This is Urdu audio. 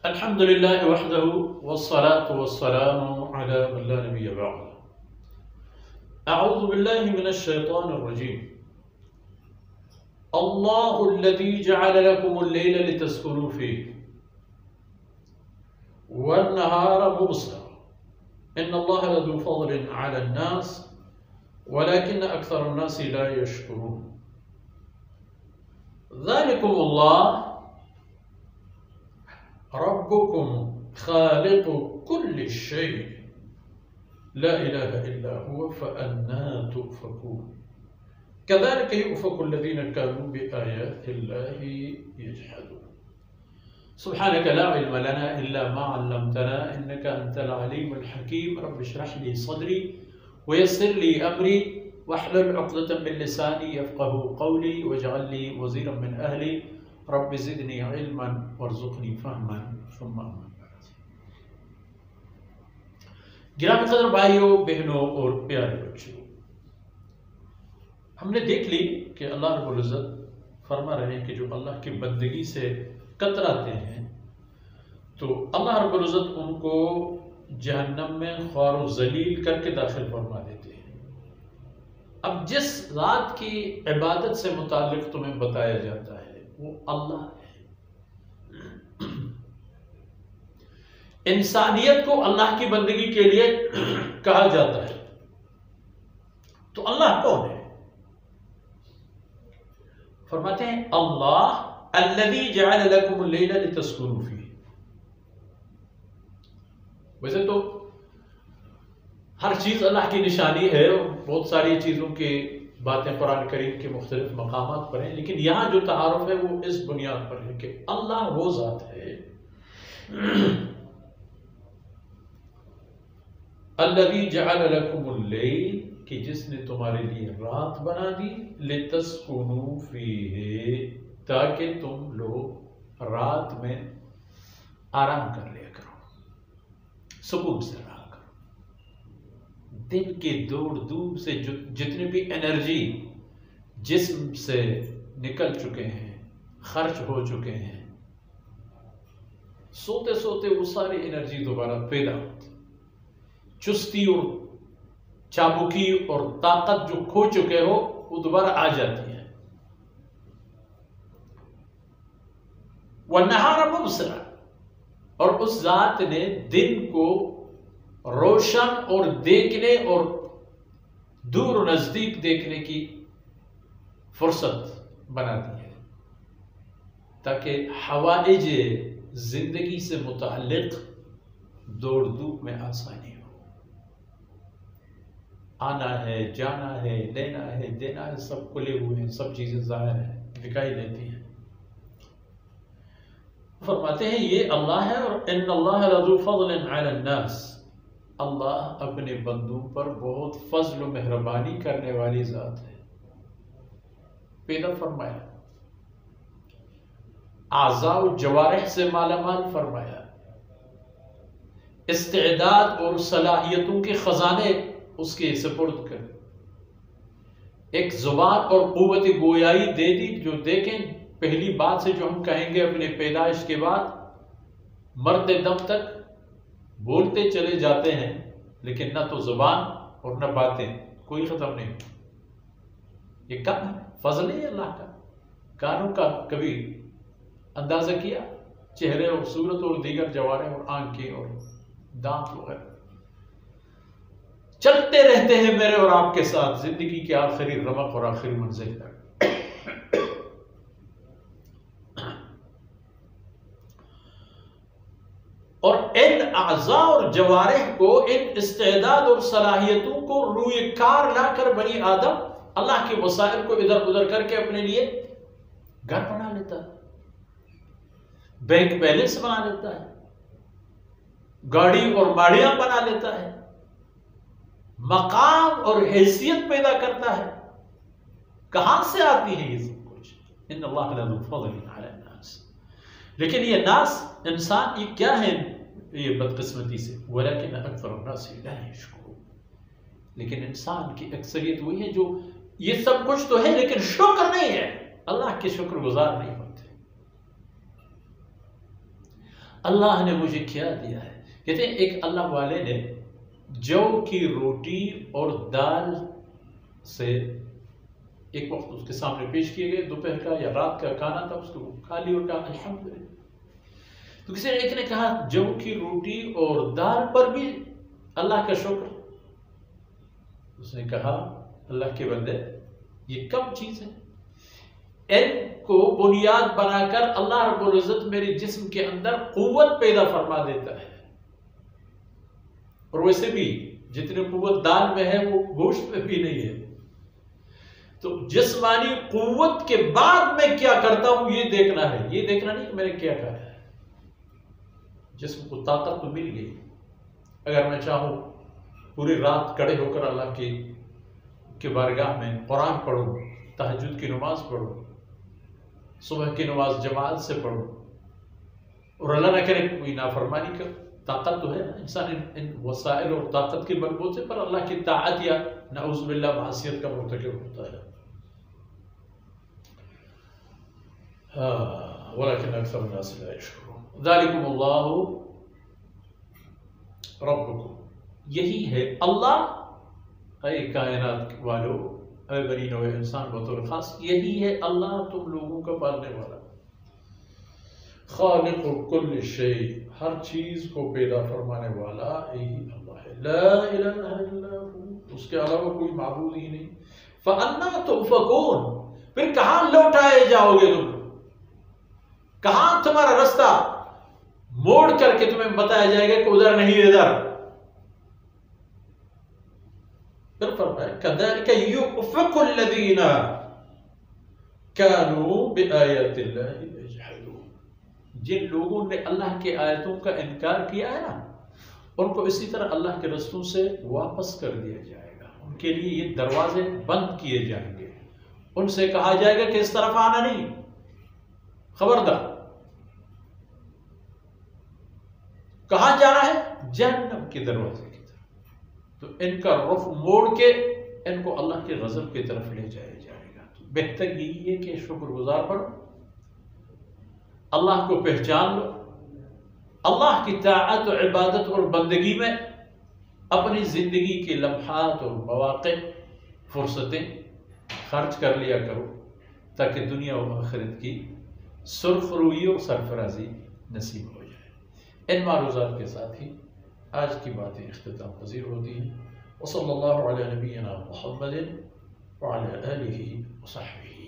الحمد لله وحده والصلاة والسلام على من لا نبي بعده. أعوذ بالله من الشيطان الرجيم. الله الذي جعل لكم الليل لتسكنوا فيه والنهار مبصرا إن الله لذو فضل على الناس ولكن أكثر الناس لا يشكرون. ذلكم الله ربكم خالق كل شيء لا إله إلا هو فأنى تؤفكون. كذلك يؤفك الذين كانوا بآيات الله يجحدون. سبحانك لا علم لنا إلا ما علمتنا إنك أنت العليم الحكيم. رب اشرح لي صدري ويسر لي أمري واحلل عقدة من لساني يفقه قولي واجعل لي وزيرا من أهلي رب زدني علما وارزقنی فہما ثم اما بعد. گرامی قدر بھائیوں، بہنوں اور پیارے بچوں، ہم نے دیکھ لی کہ اللہ رب العزت فرما رہے ہیں کہ جو اللہ کی بندگی سے کتراتے ہیں تو اللہ رب العزت ان کو جہنم میں خوار و ذلیل کر کے داخل فرما دیتے ہیں. اب جس ذات کی عبادت سے متعلق تمہیں بتایا جاتا ہے وہ اللہ ہے. انسانیت کو اللہ کی بندگی کے لیے کہا جاتا ہے. تو اللہ کون ہے؟ فرماتے ہیں اللہ الذی جعل لکم اللیل لتسکنوا فیہ. ویسے تو ہر چیز اللہ کی نشانی ہے اور بہت ساری چیزوں کے باتیں قرآن کریم کے مختلف مقامات پر ہیں، لیکن یہاں جو تعارف ہے وہ اس بنیاد پر ہے کہ اللہ وہ ذات ہے الذی جعل لکم اللیل، کہ جس نے تمہارے لیے رات بنا دی، لتسکنوا فیہ، تاکہ تم لوگ رات میں آرام کر لیا کرو، سکون سے رہا کرو. دن کے دوڑ دھوپ سے جتنی بھی انرجی جسم سے نکل چکے ہیں، خرچ ہو چکے ہیں، سوتے سوتے وہ ساری انرجی دوبارہ پیدا ہوتی. چستی اور چابکی اور طاقت جو کھو چکے ہو وہ دوبارہ آ جاتی ہے. وَالنَّهَارَ مُبْصِرًا، اور اس ذات نے دن کو روشن اور دیکھنے اور دور و نزدیک دیکھنے کی فرصت بنا دی ہے تاکہ حوائج زندگی سے متعلق دوڑ دھوپ میں آسانی ہو. آنا ہے، جانا ہے، لینا ہے، دینا ہے، سب کھلے ہوئے ہیں، سب چیزیں ظاہر ہیں، دکھائی دیتی ہیں. فرماتے ہیں یہ اللہ ہے اور ان اللہ لذو فضل علی الناس، اللہ اپنے بندوں پر بہت فضل و مہربانی کرنے والی ذات ہے. پیدا فرمایا، اعضاء و جوارح سے مالا مال فرمایا، استعداد اور صلاحیتوں کے خزانے اس کے سپرد کر، ایک زبان اور قوت گویائی دے دی. جو دیکھیں پہلی بات سے جو ہم کہیں گے اپنے پیدائش کے بعد مرتے دم تک بولتے چلے جاتے ہیں، لیکن نہ تو زبان اور نہ باتیں، کوئی ختم نہیں. یہ کم ہے، فضل ہے اللہ کا. کانوں کا کبھی اندازہ کیا؟ چہرے اور صورت اور دیگر جوارے اور آنکھیں اور دانت وغیرہ چلتے رہتے ہیں میرے اور آپ کے ساتھ زندگی کے آخری رمق اور آخری منزل تک. اور ان اعضاء اور جوارح کو، ان استعداد اور صلاحیتوں کو روئے کار لا کر بنی آدم اللہ کے وسائل کو ادھر ادھر کر کے اپنے لیے گھر بنا لیتا ہے، بینک بیلنس بنا لیتا ہے، گاڑی اور ماڑیاں بنا لیتا ہے، مقام اور حیثیت پیدا کرتا ہے. کہاں سے آتی ہے یہ سب کچھ؟ ان اللہ لذو فضل علی الناس. لیکن یہ ناس، انسان، یہ کیا ہے یہ بدقسمتی سے؟ ولیکن اکثر الناس لا یشکرون. لیکن انسان کی اکثریت وہی ہے جو یہ سب کچھ تو ہے لیکن شکر نہیں ہے، اللہ کے شکر گزار نہیں ہوتے. اللہ نے مجھے کیا دیا ہے. کہتے ہیں ایک اللہ والے نے جو کی روٹی اور دال سے ایک وقت اس کے سامنے پیش کیے گئے، دوپہر کا یا رات کا کھانا تھا، اس کو کھا لی اور کہا الحمدللہ. تو کسی نے ایک نے کہا جو کی روٹی اور دال پر بھی اللہ کا شکر. اس نے کہا اللہ کے بندے یہ کم چیز ہے، ان کو بنیاد بنا کر اللہ رب العزت میرے جسم کے اندر قوت پیدا فرما دیتا ہے، اور ویسے بھی جتنی قوت دال میں ہے وہ گوشت میں بھی نہیں ہے. تو جسمانی قوت کے بعد میں کیا کرتا ہوں یہ دیکھنا ہے، یہ دیکھنا نہیں کہ میں نے کیا کہا ہے. جسم کو طاقت تو مل گئی، اگر میں چاہوں پوری رات کھڑے ہو کر اللہ کی بارگاہ میں قرآن پڑھوں، تہجد کی نماز پڑھوں، صبح کی نماز جماعت سے پڑھوں، اور اللہ نہ کرے کوئی نافرمانی کر، طاقت تو ہے نا انسان ان وسائل اور طاقت کے بلبوتے پر اللہ کی طاعت یا نعوذ باللہ معصیت کا مرتکب ہوتا ہے. ولكن اکثر الناس لا يشكرون. ذلكم اللہ ربکم، یہی ہے اللہ، اے کائنات والو، اے بنی نوع انسان بطور خاص، یہی ہے اللہ تم لوگوں کا پالنے والا، خالق کل شیء، ہر چیز کو پیدا فرمانے والا یہی اللہ ہے. لا الہ الا ہو، اس کے علاوہ کوئی معبود ہی نہیں. فَأَنَّا تُؤْفَكُونَ، پھر کہاں لوٹائے جاؤ گے تم، کہاں تمہارا رستہ موڑ کر کے تمہیں بتایا جائے گا کہ ادھر نہیں ادھر. پھر فرمایا كَذَلِكَ يُؤْفَكُ الَّذِينَ كَانُوا بِآيَاتِ اللَّهِ يَجْحَدُونَ، جن لوگوں نے اللہ کے آیتوں کا انکار کیا ہے نا، ان کو اسی طرح اللہ کے رستوں سے واپس کر دیا جائے گا. ان کے لیے یہ دروازے بند کیے جائیں گے، ان سے کہا جائے گا کہ اس طرف آنا نہیں، خبردار. کہاں جانا ہے؟ جہنم کے دروازے کی طرف. تو ان کا رخ موڑ کے ان کو اللہ کے غضب کی طرف لے جایا جائے گا. تو بہتر یہی ہے کہ شکر گزار بنو، اللہ کو پہچان لو، اللہ کی طاعت و عبادت اور بندگی میں اپنی زندگی کے لمحات اور مواقع، فرصتیں خرچ کر لیا کرو، تاکہ دنیا و آخرت کی سرخ روئی اور سرفرازی نصیب ہو جائے. ان معروضات کے ساتھ ہی آج کی باتیں اختتام پذیر ہوتی ہیں. وصلی اللہ علی نبینا محمد وعلی آلہ وصحبہ.